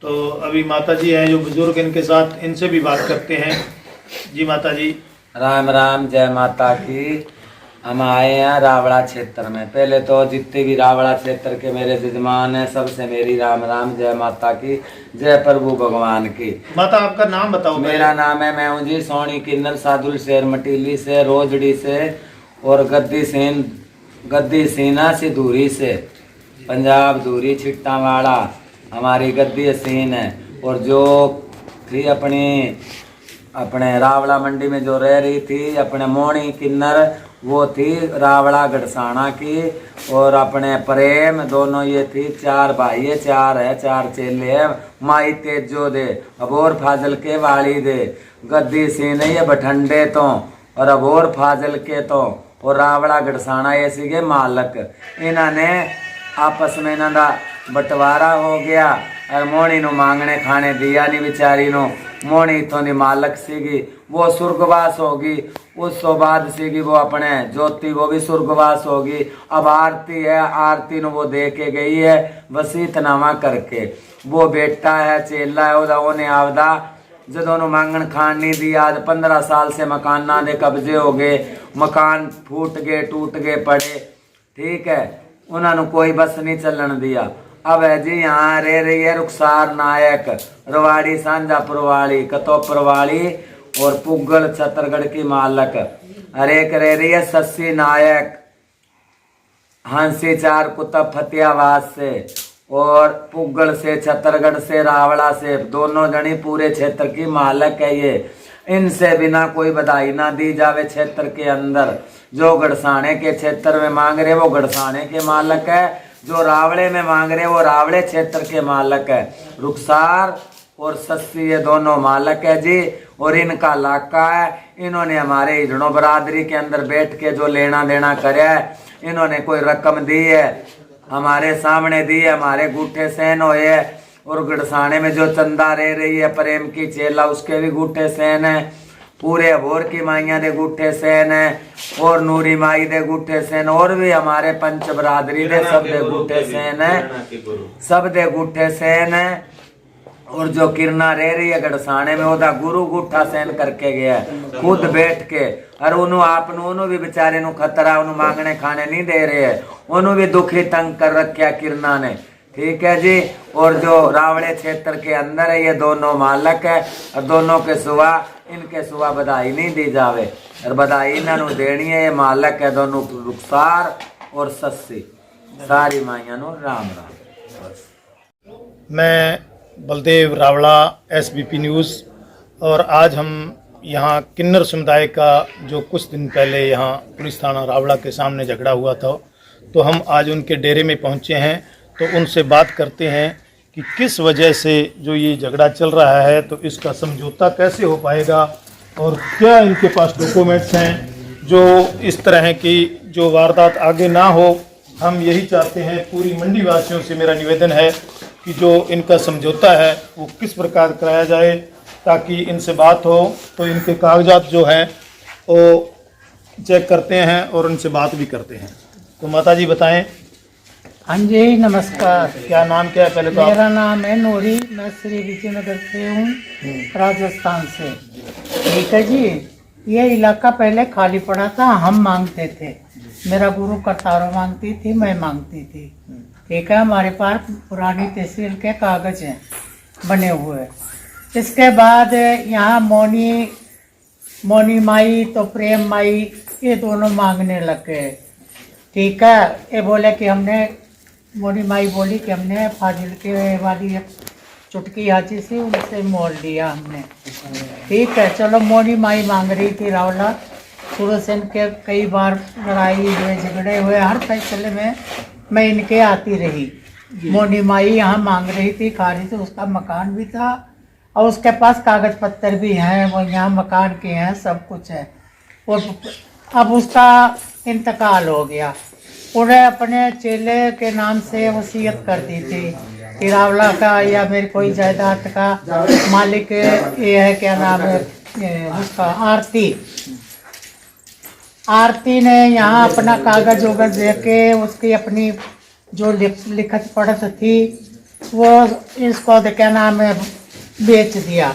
तो अभी माता जी हैं जो बुजुर्ग, इनके साथ इनसे भी बात करते हैं। जी माता जी। राम राम, जय माता की। हम आए हैं रावड़ा क्षेत्र में। पहले तो जितने भी रावड़ा क्षेत्र के मेरे जजमान हैं सबसे मेरी राम राम, जय माता की, जय प्रभु भगवान की। माता आपका नाम बताओ। मेरा नाम है, मैं हूँ जी सोनी किन्नर, सादुल शेर मटीली से, रोजड़ी से और गद्दी सीना से दूरी से, पंजाब दूरी छिट्टावाड़ा हमारी गद्दी सीन है। और जो थी अपने रावड़ा मंडी में जो रह रही थी अपने मोनी किन्नर, वो थी रावड़ा गढ़साना की। और अपने प्रेम दोनों ये थी, चार भाई है, चार चेले है। माई तेजो दे अबोर फाजल के वाली दे, गद्दी सीन ये बठंडे तो और अबोर फाजल के तो, और रावड़ा गढ़साना ये सीगे मालक। इन्होंने आपस में इन्हों बंटवारा हो गया और मोनी नु मांगने खाने दिया नहीं बेचारी नु। मोनी इतों की मालक सीगी, वो सुर्गवास होगी। उस तो बाद सीगी वो अपने ज्योति, वो भी सुर्गवास होगी। अब आरती है, आरती नु वो दे के गई है वसीतनामा करके। वो बेटा है, चेला है उन्हें आवदा जदों मांगन खान नहीं दी। आज 15 साल से मकाना दे कब्जे हो गए, मकान फूट गए, टूट गए, पड़े। ठीक है, उन्होंने कोई बस नहीं चलन दिया। अब है जी यहाँ रह रही है रुखसार नायक, रवाड़ी सांझापुर वाली, कतोपुर वाली और पुगल छत्तरगढ़ की मालक। और एक रह रही है सस्सी नायक, हंसी चार कुतब फतियाबाद से और पुगल से, छत्तरगढ़ से, रावड़ा से। दोनों जनी पूरे क्षेत्र की मालक है ये। इनसे बिना कोई बधाई ना दी जावे क्षेत्र के अंदर। जो गढ़साने के क्षेत्र में मांग रहे वो गढ़साने के मालक है, जो रावड़े में मांग रहे वो रावड़े क्षेत्र के मालक है। रुखसार और सस्सी ये दोनों मालक है जी। और इनका लाका है। इन्होंने हमारे हिजड़ों बरादरी के अंदर बैठ के जो लेना देना करे है, इन्होंने कोई रकम दी है हमारे सामने दी है, हमारे गूठे सहन हुए है। और गढ़साने में जो चंदा रह रही है प्रेम की चेला, उसके भी गूठे सहन है। पूरे अबोर की माइया दे गूठे सहन है और नूरी माई दे गूठे सहन, और भी हमारे पंच बरादरी दे सब दे गूठे सहन है, सब दे गूठे सहन है। और जो किरना रह रही है गढ़साने में, ओदा गुरु गूठा सहन करके गया है खुद बैठ के। और उन्होंने भी बेचारे नु खतरा, उन्होंने मांगने खाने नहीं दे रहे है, उन्होंने भी दुखी तंग कर रखा किरना ने। ठीक है जी। और जो रावड़े क्षेत्र के अंदर है ये दोनों मालक है, और दोनों के सुबह इनके सुबह बधाई नहीं दी जावे, और बधाई इन्होंने देनी है। ये मालक है दोनों, रुखसार और सस्सी, सारी माइया नु राम राम। मैं बलदेव रावड़ा, SBP न्यूज़। और आज हम यहाँ किन्नर समुदाय का जो कुछ दिन पहले यहाँ पुलिस थाना रावड़ा के सामने झगड़ा हुआ था, तो हम आज उनके डेरे में पहुँचे हैं। तो उनसे बात करते हैं कि किस वजह से जो ये झगड़ा चल रहा है, तो इसका समझौता कैसे हो पाएगा और क्या इनके पास डॉक्यूमेंट्स हैं जो इस तरह की जो वारदात आगे ना हो। हम यही चाहते हैं। पूरी मंडी वासियों से मेरा निवेदन है कि जो इनका समझौता है वो किस प्रकार कराया जाए, ताकि इनसे बात हो। तो इनके कागजात जो हैं वो चेक करते हैं और उनसे बात भी करते हैं। तो माता जी बताएं। हाँ जी नमस्कार। क्या नाम क्या है पहले तो? मेरा नाम है नूरी, मैं श्री विजयनगर से हूँ, राजस्थान से। ठीक है जी। ये इलाका पहले खाली पड़ा था, हम मांगते थे। मेरा गुरु करतारो मांगती थी, मैं मांगती थी। ठीक है, हमारे पास पुरानी तहसील के कागज हैं बने हुए। इसके बाद यहाँ मोनी माई तो प्रेम माई ये दोनों मांगने लग गए। ठीक है, ये बोले कि हमने, मोनी माई बोली कि हमने फाजिल के वाली एक चुटकी हाथी से उनसे मोल लिया हमने। ठीक है, चलो मोनी माई मांग रही थी रावला। शुरू से इनके कई बार लड़ाई हुए, झगड़े हुए, हर फैसले में मैं इनके आती रही। मोनी माई यहाँ मांग रही थी खारी से, उसका मकान भी था और उसके पास कागज पत्तर भी हैं, वो यहाँ मकान के हैं, सब कुछ है। और अब उसका इंतकाल हो गया। उन्हें अपने चेले के नाम से वसीयत कर दी थी कि रावला का या मेरी कोई जायदाद का मालिक ये है, क्या नाम है उसका, आरती ने यहाँ अपना कागज उगज दे के उसकी अपनी जो लिखत पढ़त थी वो इसको क्या नाम है बेच दिया।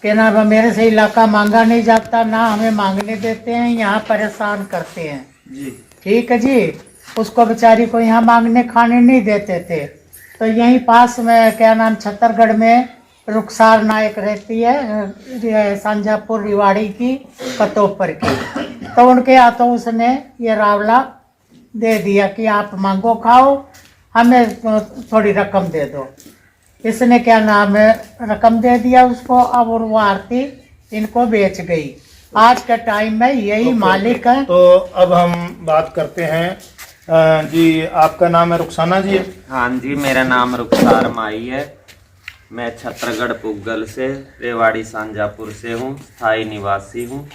क्या नाम है, मेरे से इलाका मांगा नहीं जाता, ना हमें मांगने देते हैं, यहाँ परेशान करते हैं जी। ठीक है जी। उसको बेचारी को यहाँ मांगने खाने नहीं देते थे। तो यहीं पास में क्या नाम छत्तरगढ़ में रुखसार नायक रहती है, संजापुर रिवाड़ी की कतोपर की। तो उनके हाथों उसने ये रावला दे दिया कि आप मांगो खाओ, हमें थोड़ी रकम दे दो। इसने क्या नाम है रकम दे दिया उसको। अब वो आरती इनको बेच गई। आज के टाइम में यही मालिक है। तो अब हम बात करते हैं जी, आपका नाम है रुखसाना जी? हाँ जी, मेरा नाम रुखसार माई है। मैं छत्तरगढ़ पुग्गल से रेवाड़ी सांजापुर से हूँ, स्थायी निवासी हूँ।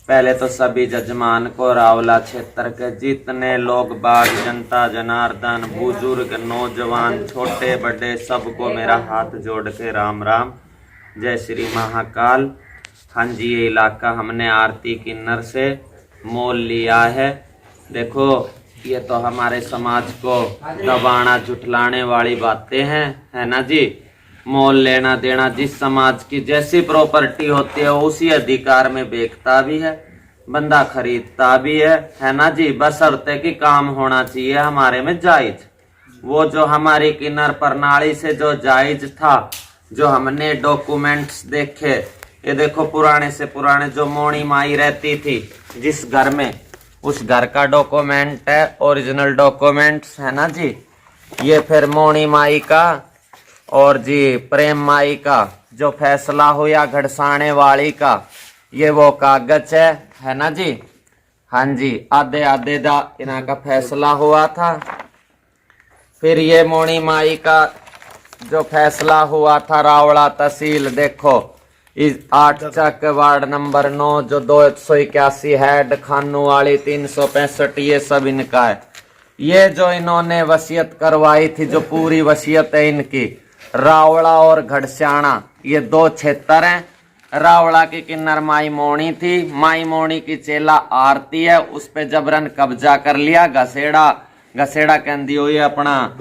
पहले तो सभी जजमान को, रावला क्षेत्र के जितने लोग बाग, जनता जनार्दन, बुजुर्ग, नौजवान, छोटे बड़े, सबको मेरा हाथ जोड़ के राम राम, जय श्री महाकाल। हाँ जी, ये इलाका हमने आरती किन्नर से मोल लिया है। देखो, ये तो हमारे समाज को दबाना झुठलाने वाली बातें हैं, है ना जी। मोल लेना देना, जिस समाज की जैसी प्रॉपर्टी होती है उसी अधिकार में बेचता भी है, बंदा खरीदता भी है ना जी। बशर्ते कि काम होना चाहिए हमारे में जायज। वो जो हमारी किन्नर प्रणाली से जो जायज था, जो हमने डॉक्यूमेंट्स देखे, ये देखो पुराने से पुराने जो मोणी माई रहती थी जिस घर में, उस घर का डॉक्यूमेंट है, ओरिजिनल डॉक्यूमेंट्स, है ना जी। ये फिर मोणी माई का और जी प्रेम माई का जो फैसला हुआ घड़साने वाली का, ये वो कागज है ना जी। हाँ जी, आधे आधे दा इना का फैसला हुआ था। फिर ये मोणी माई का जो फैसला हुआ था रावड़ा तहसील, देखो इस 8 चक वार्ड नंबर 9 जो 281 हेड खानू वाली 365, ये सब इनका है। ये जो इन्होंने वसीयत करवाई थी, जो पूरी वसीयत है इनकी, रावड़ा और घड़स्याणा ये 2 क्षेत्र हैं। रावड़ा की किन्नर माई मोणी थी, माई मोणी की चेला आरती है, उस पे जबरन कब्जा कर लिया। घसेड़ा कहती हुई अपना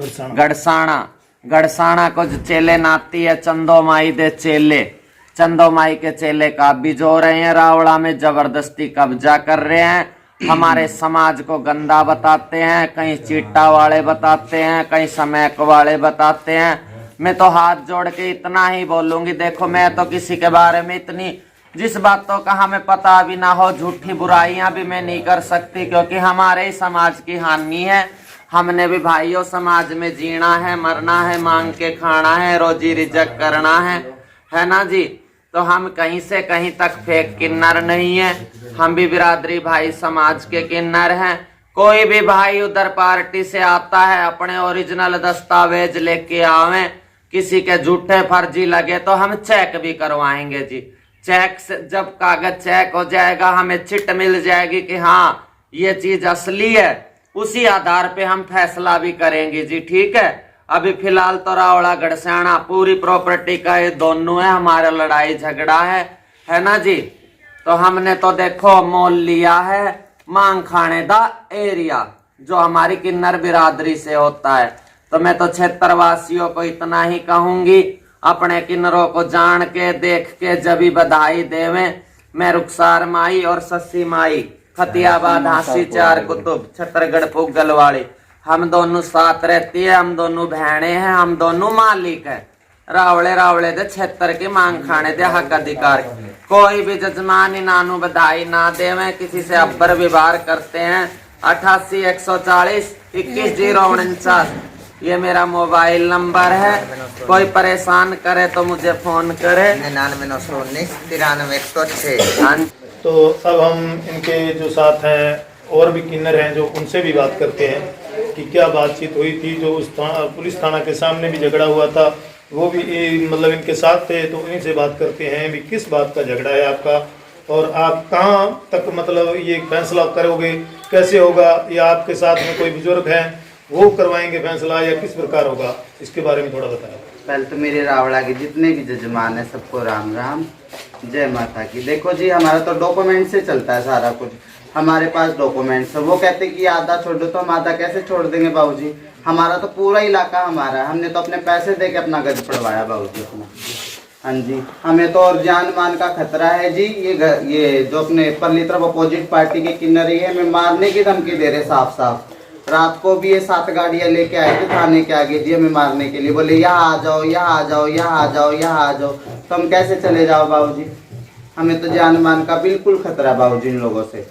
गढ़साना को जो चेले नाती है, चंदो माई दे चेले, चंदो माई के चेले का भी जो रहे हैं, रावड़ा में जबरदस्ती कब्जा कर रहे हैं। हमारे समाज को गंदा बताते हैं, कहीं चीटा वाले बताते हैं, कहीं समैक वाले बताते हैं। मैं तो हाथ जोड़ के इतना ही बोलूंगी, देखो मैं तो किसी के बारे में इतनी जिस बातों का हमें पता भी ना हो, झूठी बुराइयां भी मैं नहीं कर सकती, क्योंकि हमारे ही समाज की हानि है। हमने भी भाइयों समाज में जीना है, मरना है, मांग के खाना है, रोजी रिजक करना है ना जी। तो हम कहीं से कहीं तक फेक किन्नर नहीं है, हम भी बिरादरी भाई समाज के किन्नर हैं। कोई भी भाई उधर पार्टी से आता है, अपने ओरिजिनल दस्तावेज लेके आवे, किसी के झूठे फर्जी लगे तो हम चेक भी करवाएंगे जी। चेक से जब कागज चेक हो जाएगा, हमें चिट मिल जाएगी कि हाँ ये चीज असली है, उसी आधार पे हम फैसला भी करेंगे जी, ठीक है। अभी फिलहाल तो रावड़ा घड़स्याणा पूरी प्रॉपर्टी का ये दोनों है, हमारा लड़ाई झगड़ा है ना जी। तो हमने तो देखो मोल लिया है मांग खाने दा एरिया, जो हमारी किन्नर बिरादरी से होता है। तो मैं तो क्षेत्रवासियों को इतना ही कहूंगी, अपने किन्नरों को जान के देख के जब बधाई देवे। मैं रुखसार माई और सस्सी माई, खतियाबाद, हांसी, 4 कुतुब, छत्तरगढ़ पुग्गल वाली, हम दोनों साथ रहती है, हम दोनों बहने हैं, हम दोनों मालिक है। रावले दे क्षेत्र की मांग खाने दे हक अधिकार। कोई भी जजमान इनानू बधाई ना देवे, किसी से अब्बर व्यवहार करते हैं। 88 140 21 049 ये मेरा मोबाइल नंबर है। कोई परेशान करे तो मुझे फोन करे। 99 919 93 106। तो अब हम इनके जो साथ हैं और भी किन्नर हैं, जो उनसे भी बात करते हैं कि क्या बातचीत हुई थी। जो उस पुलिस थाना के सामने भी झगड़ा हुआ था, वो भी मतलब इनके साथ थे। तो इन्हीं से बात करते हैं भी किस बात का झगड़ा है आपका, और आप कहाँ तक मतलब ये फैसला करोगे, कैसे होगा, या आपके साथ में कोई बुजुर्ग हैं वो करवाएंगे फैसला, या किस प्रकार होगा, इसके बारे में थोड़ा बताएं। पहले तो मेरे रावड़ा के जितने भी जजमान है सबको राम राम, जय माता की। देखो जी, हमारा तो डॉक्यूमेंट से चलता है सारा कुछ। हमारे पास डॉक्यूमेंट्स है। वो कहते कि आधा छोड़ दो, तो हम आधा कैसे छोड़ देंगे बाबूजी? हमारा तो पूरा इलाका हमारा है, हमने तो अपने पैसे दे के अपना गज पड़वाया बाबूजी अपना। हाँ जी, हमें तो और जान मान का खतरा है जी। ये जो अपने परली तरफ अपोजिट पार्टी के किन्नरी है, हमें मारने की धमकी दे रहे साफ साफ। रात को भी ये 7 गाड़ियां लेके आए थे थाने के आगे जी हमें मारने के लिए, बोले यहाँ आ जाओ, यहाँ आ जाओ, यहाँ आ जाओ, यहाँ आ जाओ। तो हम कैसे चले जाओ बाबूजी? हमें तो जान मान का बिल्कुल खतरा है बाबूजी इन लोगों से।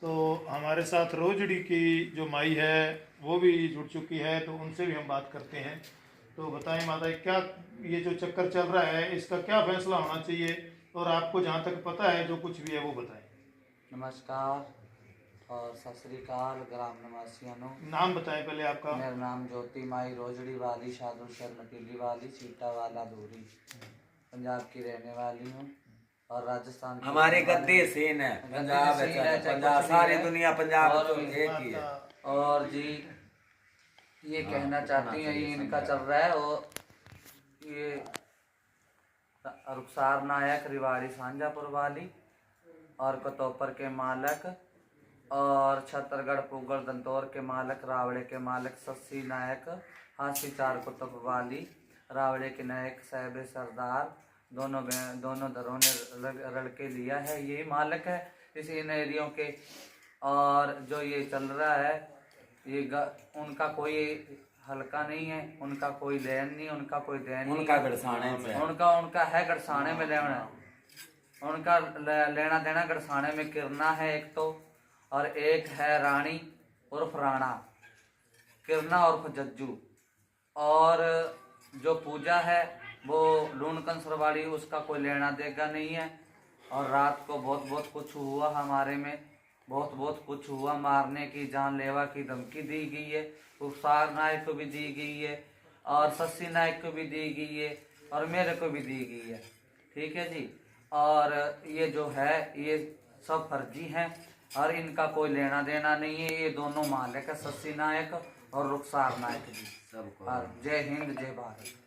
तो हमारे साथ रोजड़ी की जो माई है वो भी जुड़ चुकी है, तो उनसे भी हम बात करते हैं। तो बताएं माता, क्या ये जो चक्कर चल रहा है इसका क्या फैसला होना चाहिए, और आपको जहाँ तक पता है जो कुछ भी है वो बताएं। नमस्कार और सत श्री अकाल ग्राम निवासियों। नाम बताएं पहले आपका। मेरा नाम ज्योति माई रोजड़ी वाली साधु शहर मटीली वाली सीटा वाला दूरी पंजाब की रहने वाली हूँ और राजस्थान की हमारे गद्दी सीन है, पंजाब है, पंजाब सारी दुनिया पंजाब तो एक ही है। और जी ये कहना चाहती हैं, ये इनका चल रहा है। और ये रुखसार नायक रिवाड़ी सांझापुर वाली और कतौपर के मालक और छत्तरगढ़ पुगड़ दंतौर के मालक, रावड़े के मालक सस्सी नायक, हासी चार कुतुब वाली, रावड़े के नायक साहब सरदार, दोनों दरों ने लड़के लिया है। ये मालक है इस इन एरियो के। और जो ये चल रहा है ये उनका कोई हल्का नहीं है, उनका कोई लेन नहीं, उनका कोई देन नहीं, उनका गड़साने में उनका है गड़साने में लेना, उनका लेना देना गड़साने में किरना है एक तो, और एक है रानी उर्फ राणा, किरना उर्फ जज्जू। और जो पूजा है वो लून कंसरवाड़ी, उसका कोई लेना देगा नहीं है। और रात को बहुत बहुत कुछ हुआ हमारे में, बहुत कुछ हुआ। मारने की, जानलेवा की धमकी दी गई है। रुखसार नायक को भी दी गई है और सस्सी नायक को भी दी गई है और मेरे को भी दी गई है। ठीक है जी। और ये जो है ये सब फर्जी हैं और इनका कोई लेना देना नहीं है। ये दोनों मालिक है, सस्सी नायक और रुखसार नायक जी। जय हिंद, जय भारत।